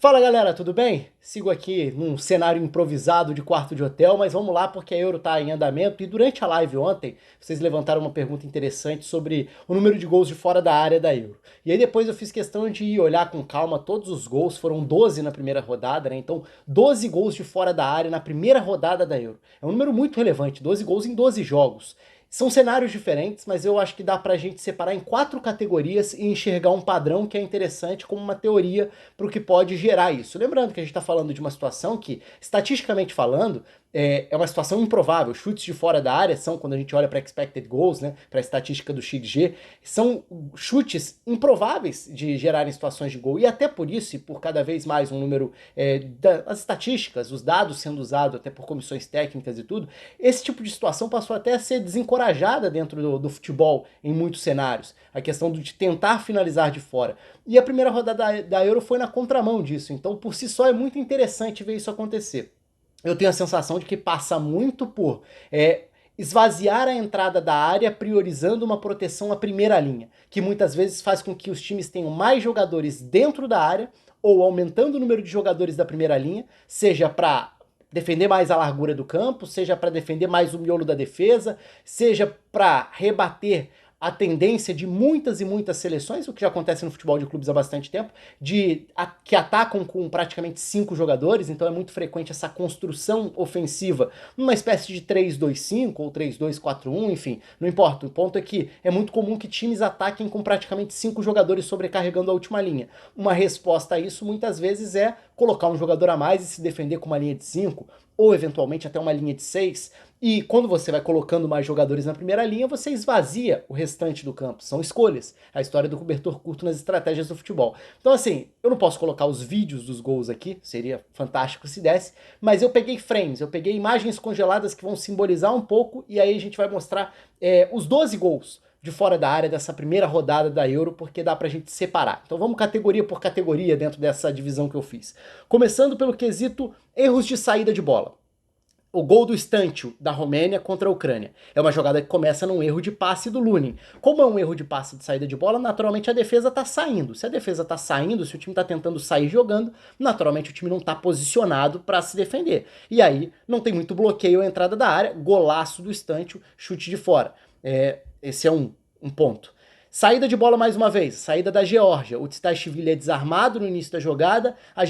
Fala galera, tudo bem? Sigo aqui num cenário improvisado de quarto de hotel, mas vamos lá porque a Euro tá em andamento e durante a live ontem vocês levantaram uma pergunta interessante sobre o número de gols de fora da área da Euro. E aí depois eu fiz questão de ir olhar com calma todos os gols, foram 12 na primeira rodada, né? Então 12 gols de fora da área na primeira rodada da Euro. É um número muito relevante, 12 gols em 12 jogos. São cenários diferentes, mas eu acho que dá pra gente separar em quatro categorias e enxergar um padrão que é interessante como uma teoria para o que pode gerar isso. Lembrando que a gente está falando de uma situação que, estatisticamente falando, é uma situação improvável. Chutes de fora da área são, quando a gente olha para expected goals, né, para a estatística do XG, são chutes improváveis de gerarem situações de gol. E até por isso, e por cada vez mais um número das estatísticas, os dados sendo usados até por comissões técnicas e tudo, esse tipo de situação passou até a ser desencorajada dentro do futebol em muitos cenários. A questão de tentar finalizar de fora. E a primeira rodada da Euro foi na contramão disso. Então, por si só, é muito interessante ver isso acontecer. Eu tenho a sensação de que passa muito por esvaziar a entrada da área, priorizando uma proteção à primeira linha, que muitas vezes faz com que os times tenham mais jogadores dentro da área, ou aumentando o número de jogadores da primeira linha, seja para defender mais a largura do campo, seja para defender mais o miolo da defesa, seja para rebater a tendência de muitas e muitas seleções, o que já acontece no futebol de clubes há bastante tempo, que atacam com praticamente 5 jogadores, então é muito frequente essa construção ofensiva, uma espécie de 3-2-5 ou 3-2-4-1, enfim, não importa. O ponto é que é muito comum que times ataquem com praticamente 5 jogadores sobrecarregando a última linha. Uma resposta a isso muitas vezes é colocar um jogador a mais e se defender com uma linha de 5, ou eventualmente até uma linha de 6. E quando você vai colocando mais jogadores na primeira linha, você esvazia o restante do campo. São escolhas. A história do cobertor curto nas estratégias do futebol. Então, assim, eu não posso colocar os vídeos dos gols aqui, seria fantástico se desse, mas eu peguei frames, eu peguei imagens congeladas que vão simbolizar um pouco, e aí a gente vai mostrar os 12 gols de fora da área dessa primeira rodada da Euro, porque dá pra gente separar. Então vamos categoria por categoria dentro dessa divisão que eu fiz. Começando pelo quesito erros de saída de bola. O gol do Stâncio, da Romênia, contra a Ucrânia. É uma jogada que começa num erro de passe do Lunin. Como é um erro de passe de saída de bola, naturalmente a defesa tá saindo. Se a defesa tá saindo, se o time tá tentando sair jogando, naturalmente o time não tá posicionado para se defender. E aí não tem muito bloqueio à entrada da área, golaço do Stâncio, chute de fora. Esse é um ponto. Saída de bola mais uma vez, saída da Geórgia. O Tsaishvili é desarmado no início da jogada, a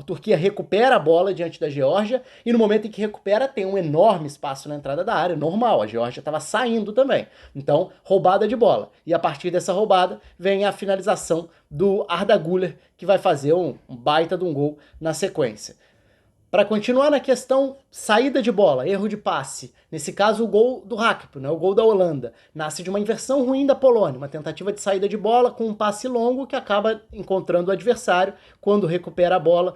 Turquia recupera a bola diante da Geórgia, e no momento em que recupera tem um enorme espaço na entrada da área, normal, a Geórgia estava saindo também. Então, roubada de bola. E a partir dessa roubada vem a finalização do Arda Güler, que vai fazer um baita de um gol na sequência. Para continuar na questão saída de bola, erro de passe, nesse caso o gol do Hakpo, né, o gol da Holanda, nasce de uma inversão ruim da Polônia, uma tentativa de saída de bola com um passe longo que acaba encontrando o adversário. Quando recupera a bola,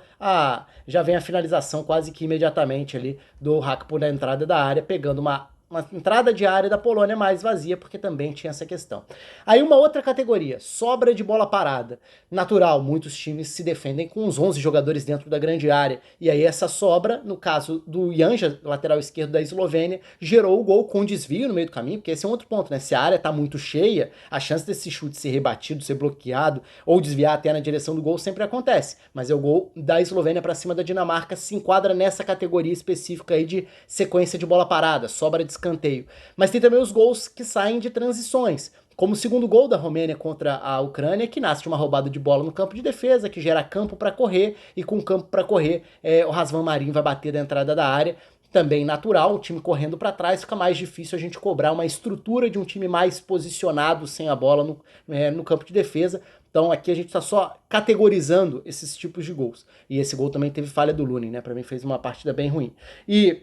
já vem a finalização quase que imediatamente ali do Hakpo na entrada da área, pegando uma entrada de área da Polônia mais vazia, porque também tinha essa questão. Aí uma outra categoria, sobra de bola parada. Natural, muitos times se defendem com os 11 jogadores dentro da grande área, e aí essa sobra, no caso do Janja, lateral esquerdo da Eslovênia, gerou o gol com desvio no meio do caminho, porque esse é um outro ponto, né? Se a área tá muito cheia, a chance desse chute ser rebatido, ser bloqueado, ou desviar até na direção do gol sempre acontece, mas é o gol da Eslovênia para cima da Dinamarca, se enquadra nessa categoria específica aí de sequência de bola parada, sobra de escanteio. Mas tem também os gols que saem de transições, como o segundo gol da Romênia contra a Ucrânia, que nasce de uma roubada de bola no campo de defesa, que gera campo para correr, e com campo para correr, o Razvan Marin vai bater da entrada da área. Também natural, o time correndo para trás, fica mais difícil a gente cobrar uma estrutura de um time mais posicionado sem a bola no campo de defesa. Então aqui a gente está só categorizando esses tipos de gols. E esse gol também teve falha do Lunin, né? Para mim fez uma partida bem ruim. E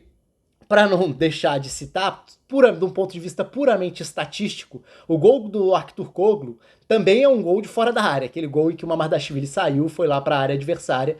para não deixar de citar, de um ponto de vista puramente estatístico, o gol do Aktürkoğlu também é um gol de fora da área, aquele gol em que o Mamardashvili saiu, foi lá para a área adversária,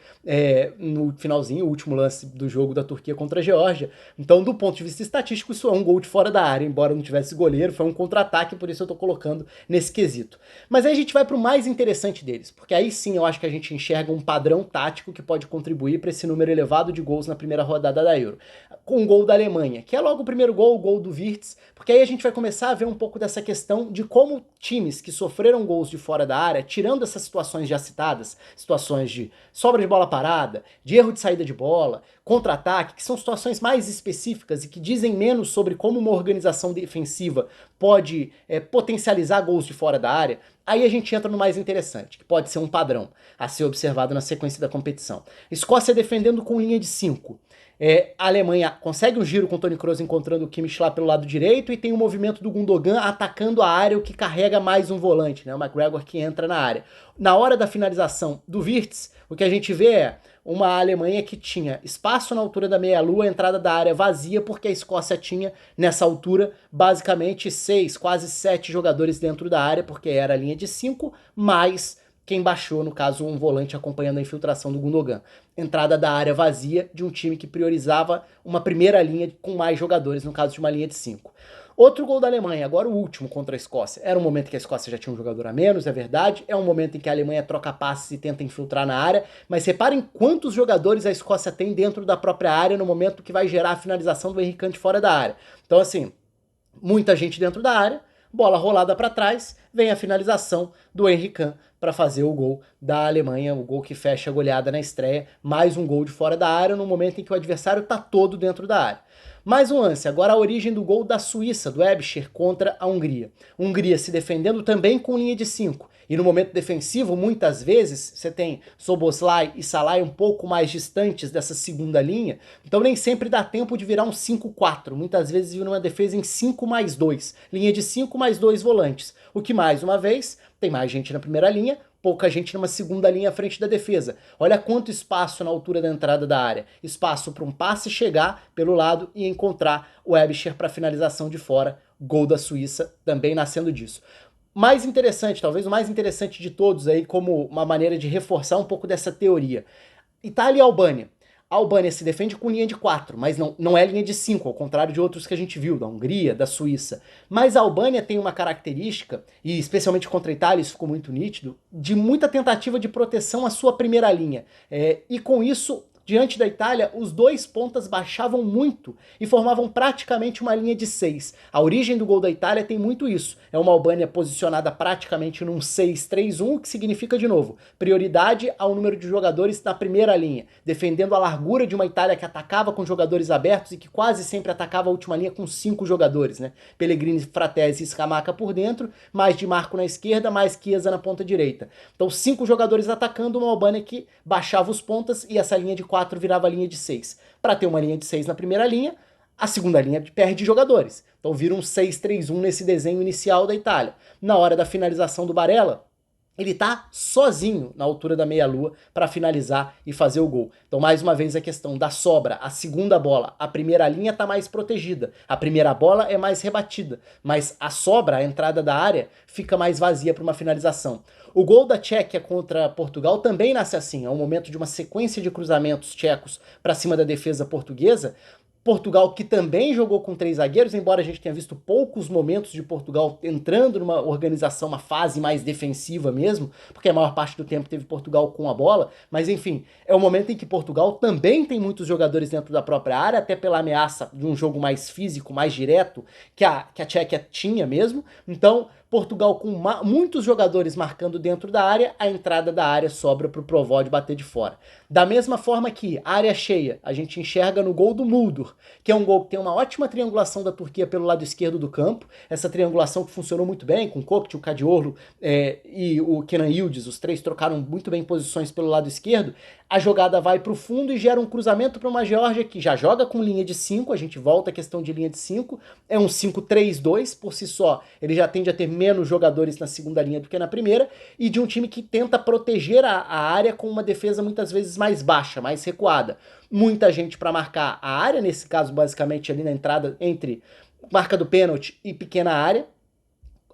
no finalzinho, o último lance do jogo da Turquia contra a Geórgia. Então, do ponto de vista estatístico, isso é um gol de fora da área, embora não tivesse goleiro, foi um contra-ataque, por isso eu tô colocando nesse quesito. Mas aí a gente vai pro mais interessante deles, porque aí sim eu acho que a gente enxerga um padrão tático que pode contribuir para esse número elevado de gols na primeira rodada da Euro. Com o gol da Alemanha, que é logo o primeiro gol, o gol do Wirtz, porque aí a gente vai começar a ver um pouco dessa questão de como times que sofreram sofreram gols de fora da área, tirando essas situações já citadas, situações de sobra de bola parada, de erro de saída de bola, contra-ataque, que são situações mais específicas e que dizem menos sobre como uma organização defensiva pode potencializar gols de fora da área, aí a gente entra no mais interessante, que pode ser um padrão a ser observado na sequência da competição. Escócia defendendo com linha de 5. A Alemanha consegue um giro com o Toni Kroos encontrando o Kimmich lá pelo lado direito e tem o movimento do Gundogan atacando a área, o que carrega mais um volante, né? O McGregor que entra na área. Na hora da finalização do Wirtz, o que a gente vê é uma Alemanha que tinha espaço na altura da meia-lua, a entrada da área vazia, porque a Escócia tinha, nessa altura, basicamente 6, quase 7 jogadores dentro da área, porque era a linha de 5, mais quem baixou, no caso, um volante acompanhando a infiltração do Gundogan. Entrada da área vazia de um time que priorizava uma primeira linha com mais jogadores, no caso de uma linha de 5. Outro gol da Alemanha, agora o último contra a Escócia. Era um momento que a Escócia já tinha um jogador a menos, é verdade. É um momento em que a Alemanha troca passes e tenta infiltrar na área. Mas reparem quantos jogadores a Escócia tem dentro da própria área no momento que vai gerar a finalização do Henry Kant fora da área. Então, assim, muita gente dentro da área, bola rolada para trás, vem a finalização do Henry Kant para fazer o gol da Alemanha, o gol que fecha a goleada na estreia, mais um gol de fora da área no momento em que o adversário está todo dentro da área. Mais um lance, agora a origem do gol da Suíça, do Ebscher, contra a Hungria. Hungria se defendendo também com linha de 5. E no momento defensivo, muitas vezes, você tem Szoboszlai e Szalai um pouco mais distantes dessa segunda linha, então nem sempre dá tempo de virar um 5-4. Muitas vezes vira uma defesa em 5+2. Linha de 5 mais 2 volantes. O que, mais uma vez, tem mais gente na primeira linha, pouca gente numa segunda linha à frente da defesa. Olha quanto espaço na altura da entrada da área. Espaço para um passe chegar pelo lado e encontrar o Ebscher para finalização de fora. Gol da Suíça também nascendo disso. Mais interessante, talvez o mais interessante de todos aí, como uma maneira de reforçar um pouco dessa teoria. Itália e Albânia. A Albânia se defende com linha de 4, mas não é linha de 5, ao contrário de outros que a gente viu, da Hungria, da Suíça. Mas a Albânia tem uma característica, e especialmente contra a Itália isso ficou muito nítido, de muita tentativa de proteção à sua primeira linha. E com isso, diante da Itália, os dois pontas baixavam muito e formavam praticamente uma linha de 6. A origem do gol da Itália tem muito isso. É uma Albânia posicionada praticamente num 6-3-1, o que significa, de novo, prioridade ao número de jogadores na primeira linha, defendendo a largura de uma Itália que atacava com jogadores abertos e que quase sempre atacava a última linha com 5 jogadores, né? Pellegrini, Fratesi e Scamacca por dentro, mais Di Marco na esquerda, mais Chiesa na ponta direita. Então 5 jogadores atacando, uma Albânia que baixava os pontas e essa linha de 4 virava a linha de 6. Para ter uma linha de 6 na primeira linha, a segunda linha perde jogadores. Então vira um 6-3-1 nesse desenho inicial da Itália. Na hora da finalização do Barella, ele tá sozinho na altura da meia-lua para finalizar e fazer o gol. Então, mais uma vez, a questão da sobra, a segunda bola. A primeira linha tá mais protegida, a primeira bola é mais rebatida, mas a sobra, a entrada da área, fica mais vazia para uma finalização. O gol da Tchequia contra Portugal também nasce assim, é um momento de uma sequência de cruzamentos tchecos para cima da defesa portuguesa. Portugal, que também jogou com 3 zagueiros, embora a gente tenha visto poucos momentos de Portugal entrando numa organização, uma fase mais defensiva mesmo, porque a maior parte do tempo teve Portugal com a bola, mas enfim, é o momento em que Portugal também tem muitos jogadores dentro da própria área, até pela ameaça de um jogo mais físico, mais direto, que a Tchequia tinha mesmo. Então, Portugal com muitos jogadores marcando dentro da área, a entrada da área sobra para o Provode bater de fora. Da mesma forma que área cheia, a gente enxerga no gol do Muldur, que é um gol que tem uma ótima triangulação da Turquia pelo lado esquerdo do campo, essa triangulação que funcionou muito bem, com o Kokt, o Kadiorlu e o Kenan Yildiz, os três trocaram muito bem posições pelo lado esquerdo. A jogada vai para o fundo e gera um cruzamento para uma Geórgia que já joga com linha de 5, a gente volta à questão de linha de 5, é um 5-3-2 por si só, ele já tende a ter menos jogadores na segunda linha do que na primeira, e de um time que tenta proteger a área com uma defesa muitas vezes mais baixa, mais recuada. Muita gente para marcar a área, nesse caso basicamente ali na entrada entre marca do pênalti e pequena área.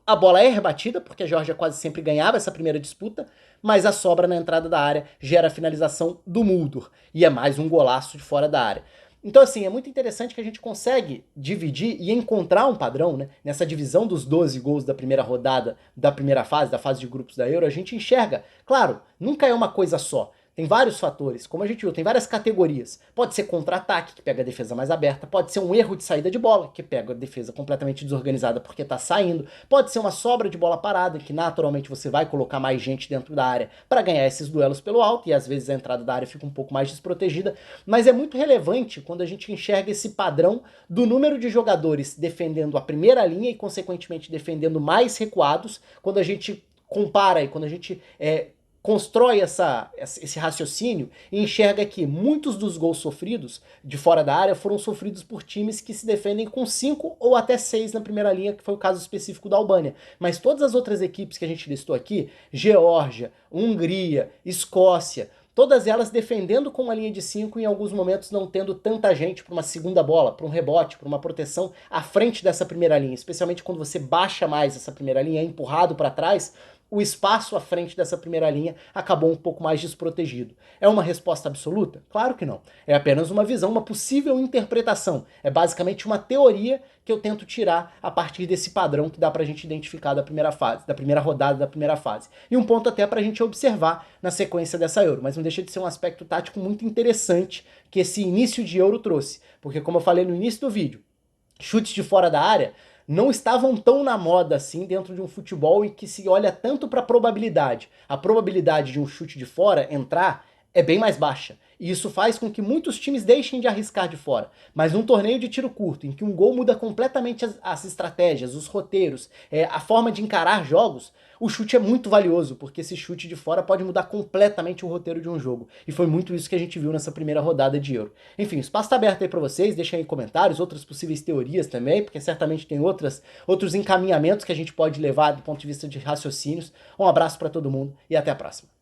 A bola é rebatida, porque a Geórgia quase sempre ganhava essa primeira disputa, mas a sobra na entrada da área gera a finalização do Muldur, e é mais um golaço de fora da área. Então, assim, é muito interessante que a gente consegue dividir e encontrar um padrão, né? Nessa divisão dos 12 gols da primeira rodada, da primeira fase, da fase de grupos da Euro, a gente enxerga, claro, nunca é uma coisa só. Tem vários fatores, como a gente viu, tem várias categorias. Pode ser contra-ataque, que pega a defesa mais aberta, pode ser um erro de saída de bola, que pega a defesa completamente desorganizada porque está saindo, pode ser uma sobra de bola parada, que naturalmente você vai colocar mais gente dentro da área para ganhar esses duelos pelo alto, e às vezes a entrada da área fica um pouco mais desprotegida, mas é muito relevante quando a gente enxerga esse padrão do número de jogadores defendendo a primeira linha e, consequentemente, defendendo mais recuados, quando a gente compara e quando a gente constrói esse raciocínio e enxerga que muitos dos gols sofridos de fora da área foram sofridos por times que se defendem com 5 ou até 6 na primeira linha, que foi o caso específico da Albânia. Mas todas as outras equipes que a gente listou aqui, Geórgia, Hungria, Escócia, todas elas defendendo com uma linha de 5 e em alguns momentos não tendo tanta gente para uma segunda bola, para um rebote, para uma proteção à frente dessa primeira linha, especialmente quando você baixa mais essa primeira linha, é empurrado para trás, o espaço à frente dessa primeira linha acabou um pouco mais desprotegido. É uma resposta absoluta? Claro que não. É apenas uma visão, uma possível interpretação. É basicamente uma teoria que eu tento tirar a partir desse padrão que dá pra gente identificar da primeira fase, da primeira rodada da primeira fase. E um ponto até pra gente observar na sequência dessa Euro, mas não deixa de ser um aspecto tático muito interessante que esse início de Euro trouxe, porque como eu falei no início do vídeo, chutes de fora da área não estavam tão na moda assim dentro de um futebol em que se olha tanto para a probabilidade. A probabilidade de um chute de fora entrar é bem mais baixa. E isso faz com que muitos times deixem de arriscar de fora. Mas num torneio de tiro curto, em que um gol muda completamente as estratégias, os roteiros, a forma de encarar jogos, o chute é muito valioso, porque esse chute de fora pode mudar completamente o roteiro de um jogo. E foi muito isso que a gente viu nessa primeira rodada de Euro. Enfim, o espaço está aberto aí para vocês, deixem aí comentários, outras possíveis teorias também, porque certamente tem outros encaminhamentos que a gente pode levar do ponto de vista de raciocínios. Um abraço para todo mundo e até a próxima.